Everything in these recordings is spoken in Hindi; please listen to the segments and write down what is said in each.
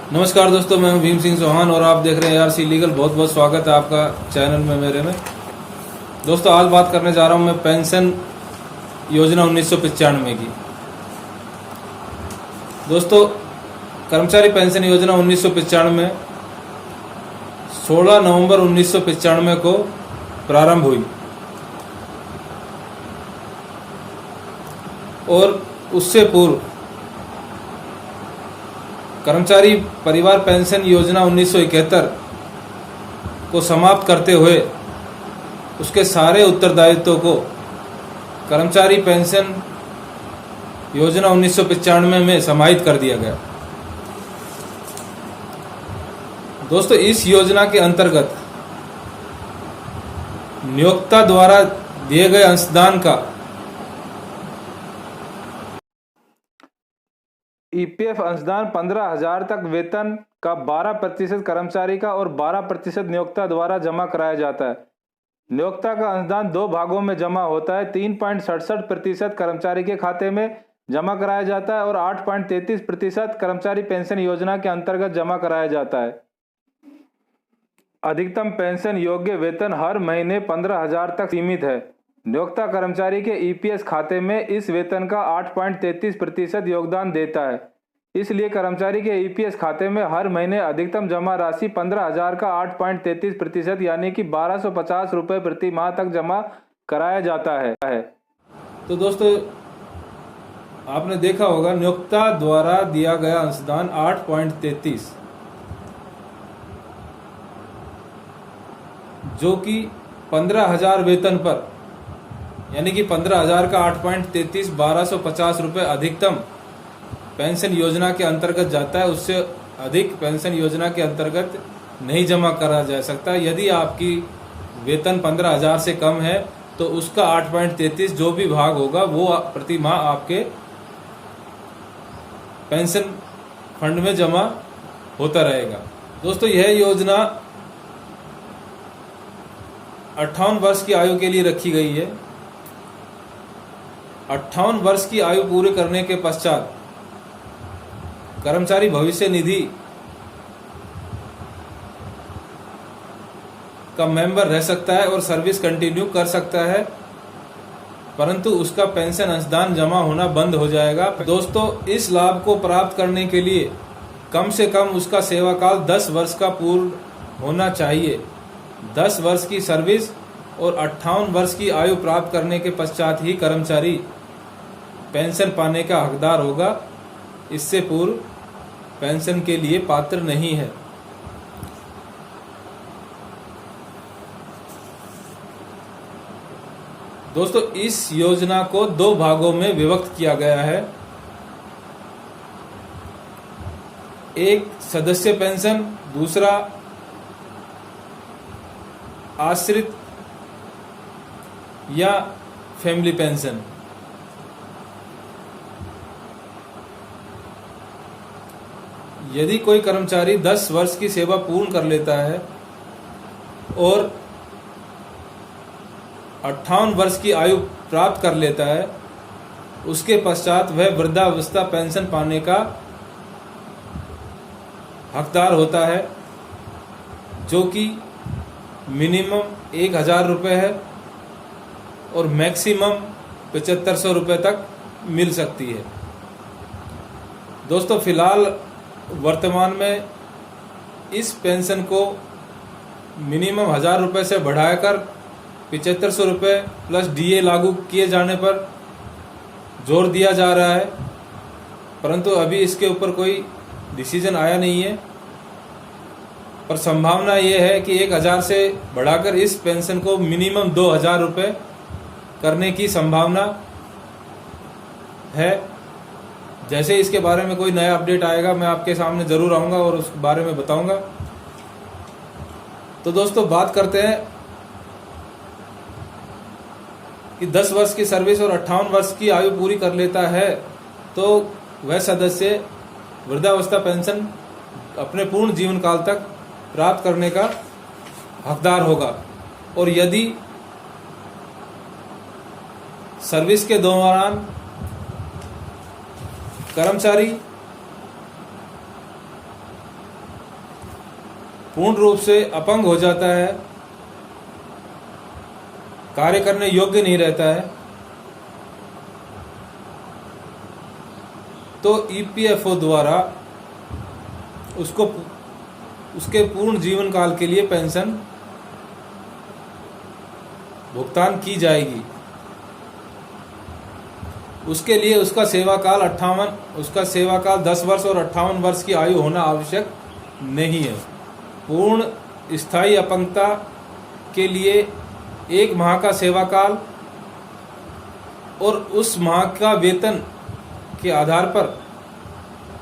नमस्कार दोस्तों, मैं हूं भीम सिंह चौहान और आप देख रहे हैं आरसी लीगल। बहुत बहुत स्वागत है आपका चैनल में मेरे में। दोस्तों, आज बात करने जा रहा हूं मैं पेंशन योजना 1995 की। दोस्तों, कर्मचारी पेंशन योजना 1995 16 नवंबर 1995 को प्रारंभ हुई और उससे पूर्व कर्मचारी परिवार पेंशन योजना 1971 को समाप्त करते हुए उसके सारे उत्तरदायित्वों को कर्मचारी पेंशन योजना 1995 में समाहित कर दिया गया। दोस्तों, इस योजना के अंतर्गत नियोक्ता द्वारा दिए गए अंशदान का ईपीएफ अंशदान 15,000 तक वेतन का 12% कर्मचारी का और 12% नियोक्ता द्वारा जमा कराया जाता है। नियोक्ता का अंशदान दो भागों में जमा होता है। 3.67% कर्मचारी के खाते में जमा कराया जाता है और 8.33% कर्मचारी पेंशन योजना के अंतर्गत जमा कराया जाता है। अधिकतम पेंशन योग्य वेतन हर महीने 15,000 तक सीमित है। नियोक्ता कर्मचारी के ईपीएस खाते में इस वेतन का 8.33% योगदान देता है। इसलिए कर्मचारी के ईपीएस खाते में हर महीने अधिकतम जमा राशि 15,000 का 8.33% यानी कि 1,250 रुपये प्रति माह तक जमा कराया जाता है। तो दोस्तों, आपने देखा होगा नियोक्ता द्वारा दिया गया अंशदान 8.33, जो कि 15,000 वेतन पर यानी कि 15,000 का 8.33 1,250 रुपये अधिकतम पेंशन योजना के अंतर्गत जाता है। उससे अधिक पेंशन योजना के अंतर्गत नहीं जमा करा जा सकता। यदि आपकी वेतन 15,000 से कम है तो उसका 8.33 जो भी भाग होगा वो प्रति माह आपके पेंशन फंड में जमा होता रहेगा। दोस्तों, यह योजना 58 वर्ष की आयु के लिए रखी गई है। 58 वर्ष की आयु पूरे करने के पश्चात कर्मचारी भविष्य निधि का मेंबर रह सकता है और सर्विस कंटिन्यू कर सकता है, परंतु उसका पेंशन अंशदान जमा होना बंद हो जाएगा। दोस्तों, इस लाभ को प्राप्त करने के लिए कम से कम उसका सेवाकाल 10 वर्ष का पूर्ण होना चाहिए। 10 वर्ष की सर्विस और 58 वर्ष की आयु प्राप्त करने के पश्चात ही कर्मचारी पेंशन पाने का हकदार होगा। इससे पूर्व पेंशन के लिए पात्र नहीं है। दोस्तों, इस योजना को दो भागों में विभक्त किया गया है। एक सदस्य पेंशन, दूसरा आश्रित या फैमिली पेंशन। यदि कोई कर्मचारी 10 वर्ष की सेवा पूर्ण कर लेता है और 58 वर्ष की आयु प्राप्त कर लेता है, उसके पश्चात वह वृद्धावस्था पेंशन पाने का हकदार होता है, जो कि मिनिमम 1,000 रुपये है और मैक्सिमम 7,500 रुपये तक मिल सकती है। दोस्तों, फिलहाल वर्तमान में इस पेंशन को मिनिमम 1,000 रुपये से बढ़ाकर 7,500 रुपये प्लस डीए लागू किए जाने पर जोर दिया जा रहा है, परंतु अभी इसके ऊपर कोई डिसीजन आया नहीं है। पर संभावना ये है कि 1,000 से बढ़ाकर इस पेंशन को मिनिमम 2,000 रुपये करने की संभावना है। जैसे इसके बारे में कोई नया अपडेट आएगा मैं आपके सामने जरूर आऊंगा और उस बारे में बताऊंगा। तो दोस्तों, बात करते हैं कि 10 वर्ष की सर्विस और 58 वर्ष की आयु पूरी कर लेता है तो वह सदस्य वृद्धावस्था पेंशन अपने पूर्ण जीवन काल तक प्राप्त करने का हकदार होगा। और यदि सर्विस के दौरान कर्मचारी पूर्ण रूप से अपंग हो जाता है, कार्य करने योग्य नहीं रहता है, तो ईपीएफओ द्वारा उसको उसके पूर्ण जीवन काल के लिए पेंशन भुगतान की जाएगी। उसके लिए उसका सेवा काल 10 वर्ष और 58 वर्ष की आयु होना आवश्यक नहीं है। पूर्ण स्थायी अपंगता के लिए 1 माह का सेवा काल और उस माह का वेतन के आधार पर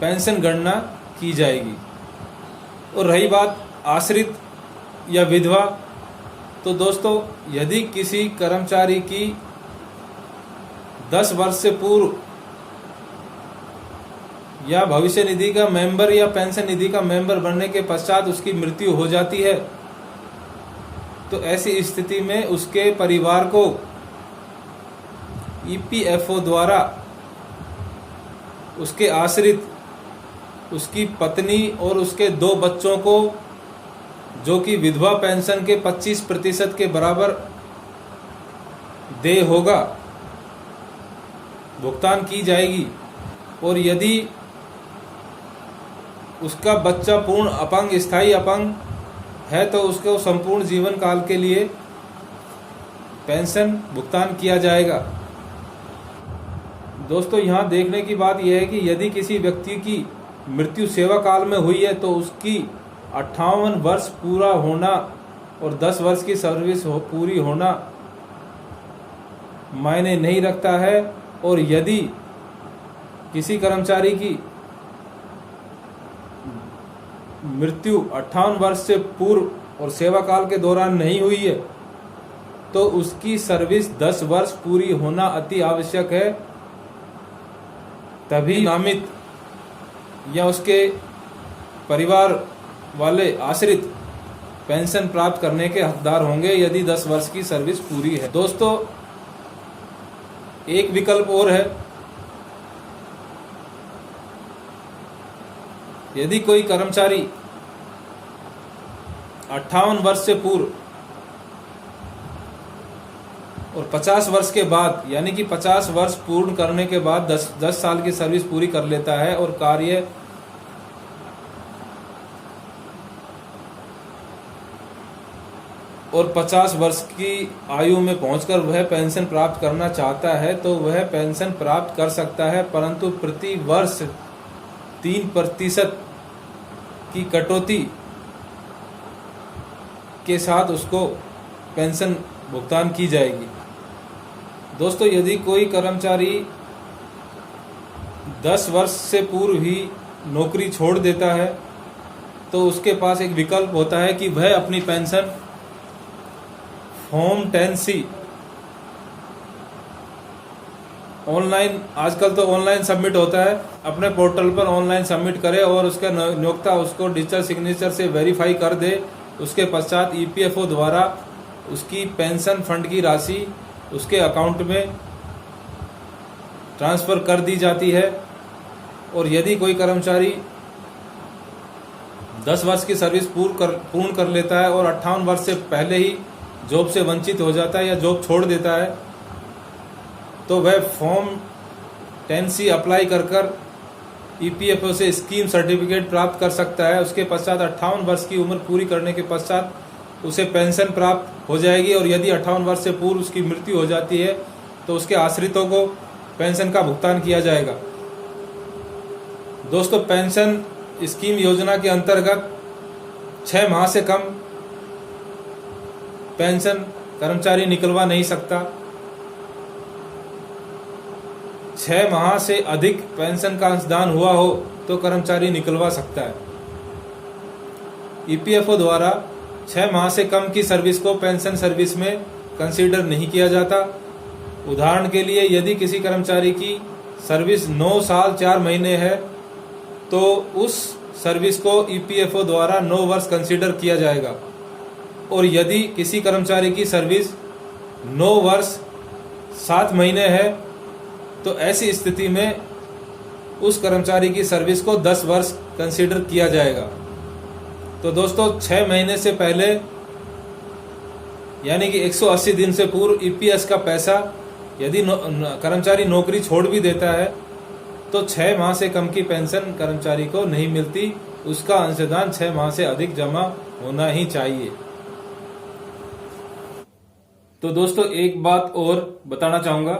पेंशन गणना की जाएगी। और रही बात आश्रित या विधवा, तो दोस्तों यदि किसी कर्मचारी की 10 वर्ष से पूर्व या भविष्य निधि का मेंबर या पेंशन निधि का मेंबर बनने के पश्चात उसकी मृत्यु हो जाती है, तो ऐसी स्थिति में उसके परिवार को ईपीएफओ द्वारा उसके आश्रित, उसकी पत्नी और उसके 2 बच्चों को, जो कि विधवा पेंशन के 25% के बराबर देय होगा, भुगतान की जाएगी। और यदि उसका बच्चा पूर्ण अपंग, स्थायी अपंग है, तो उसको संपूर्ण जीवन काल के लिए पेंशन भुगतान किया जाएगा। दोस्तों यहाँ देखने की बात यह है कि यदि किसी व्यक्ति की मृत्यु सेवा काल में हुई है तो उसकी 58 वर्ष पूरा होना और 10 वर्ष की सर्विस पूरी होना मायने नहीं रखता है। और यदि किसी कर्मचारी की मृत्यु 58 वर्ष से पूर्व और सेवा काल के दौरान नहीं हुई है, तो उसकी सर्विस 10 वर्ष पूरी होना अति आवश्यक है। तभी नामित या उसके परिवार वाले आश्रित पेंशन प्राप्त करने के हकदार होंगे, यदि 10 वर्ष की सर्विस पूरी है। दोस्तों एक विकल्प और है, यदि कोई कर्मचारी 58 वर्ष से पूर्व और 50 वर्ष के बाद, यानी कि 50 वर्ष पूर्ण करने के बाद 10 साल की सर्विस पूरी कर लेता है और कार्य और 50 वर्ष की आयु में पहुंचकर वह पेंशन प्राप्त करना चाहता है, तो वह पेंशन प्राप्त कर सकता है, परंतु प्रति वर्ष 3% की कटौती के साथ उसको पेंशन भुगतान की जाएगी। दोस्तों यदि कोई कर्मचारी 10 वर्ष से पूर्व ही नौकरी छोड़ देता है, तो उसके पास एक विकल्प होता है कि वह अपनी पेंशन फॉर्म 10C ऑनलाइन, आजकल तो ऑनलाइन सबमिट होता है, अपने पोर्टल पर ऑनलाइन सबमिट करे और उसका नियोक्ता उसको डिजिटल सिग्नेचर से वेरीफाई कर दे। उसके पश्चात ईपीएफओ द्वारा उसकी पेंशन फंड की राशि उसके अकाउंट में ट्रांसफ़र कर दी जाती है। और यदि कोई कर्मचारी 10 वर्ष की सर्विस पूर्ण कर लेता है और 58 वर्ष से पहले ही जॉब से वंचित हो जाता है या जॉब छोड़ देता है, तो वह फॉर्म 10C अप्लाई कर ईपीएफओ से स्कीम सर्टिफिकेट प्राप्त कर सकता है। उसके पश्चात 58 वर्ष की उम्र पूरी करने के पश्चात उसे पेंशन प्राप्त हो जाएगी। और यदि 58 वर्ष से पूर्व उसकी मृत्यु हो जाती है, तो उसके आश्रितों को पेंशन का भुगतान किया जाएगा। दोस्तों पेंशन स्कीम योजना के अंतर्गत 6 माह से कम पेंशन कर्मचारी निकलवा नहीं सकता। 6 माह से अधिक पेंशन का अंशदान हुआ हो तो कर्मचारी निकलवा सकता है। ईपीएफओ द्वारा 6 माह से कम की सर्विस को पेंशन सर्विस में कंसीडर नहीं किया जाता। उदाहरण के लिए यदि किसी कर्मचारी की सर्विस 9 साल 4 महीने है, तो उस सर्विस को ईपीएफओ द्वारा 9 वर्ष कंसीडर किया जाएगा। और यदि किसी कर्मचारी की सर्विस 9 वर्ष 7 महीने है, तो ऐसी स्थिति में उस कर्मचारी की सर्विस को 10 वर्ष कंसीडर किया जाएगा। तो दोस्तों 6 महीने से पहले यानी कि 180 दिन से पूर्व ईपीएस का पैसा यदि कर्मचारी नौकरी छोड़ भी देता है तो 6 माह से कम की पेंशन कर्मचारी को नहीं मिलती। उसका अंशदान 6 माह से अधिक जमा होना ही चाहिए। तो दोस्तों एक बात और बताना चाहूंगा,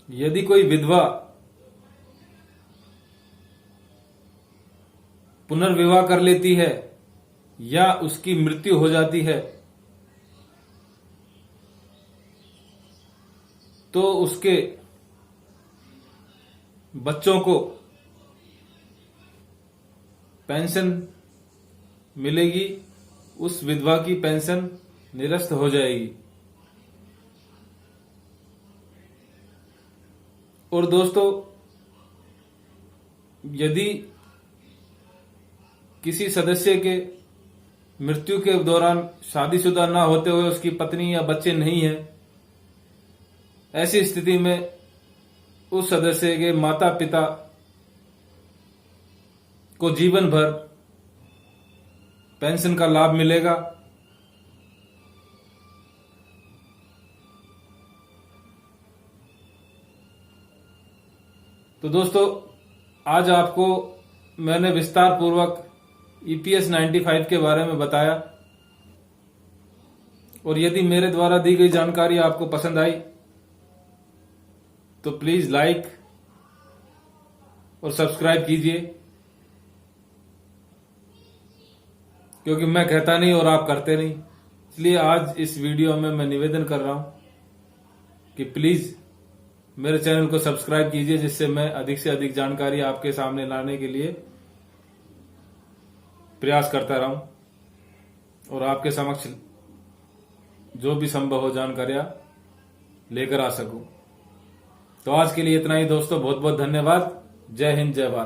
यदि कोई विधवा पुनर्विवाह कर लेती है या उसकी मृत्यु हो जाती है तो उसके बच्चों को पेंशन मिलेगी, उस विधवा की पेंशन निरस्त हो जाएगी। और दोस्तों यदि किसी सदस्य के मृत्यु के दौरान शादीशुदा ना होते हुए उसकी पत्नी या बच्चे नहीं है, ऐसी स्थिति में उस सदस्य के माता पिता को जीवन भर पेंशन का लाभ मिलेगा। तो दोस्तों आज आपको मैंने विस्तार पूर्वक ईपीएस 95 के बारे में बताया, और यदि मेरे द्वारा दी गई जानकारी आपको पसंद आई तो प्लीज लाइक और सब्सक्राइब कीजिए, क्योंकि मैं कहता नहीं और आप करते नहीं। इसलिए आज इस वीडियो में मैं निवेदन कर रहा हूं कि प्लीज मेरे चैनल को सब्सक्राइब कीजिए, जिससे मैं अधिक से अधिक जानकारी आपके सामने लाने के लिए प्रयास करता रहूं और आपके समक्ष जो भी संभव हो जानकारियां लेकर आ सकूं। तो आज के लिए इतना ही दोस्तों, बहुत बहुत धन्यवाद। जय हिंद, जय भारत।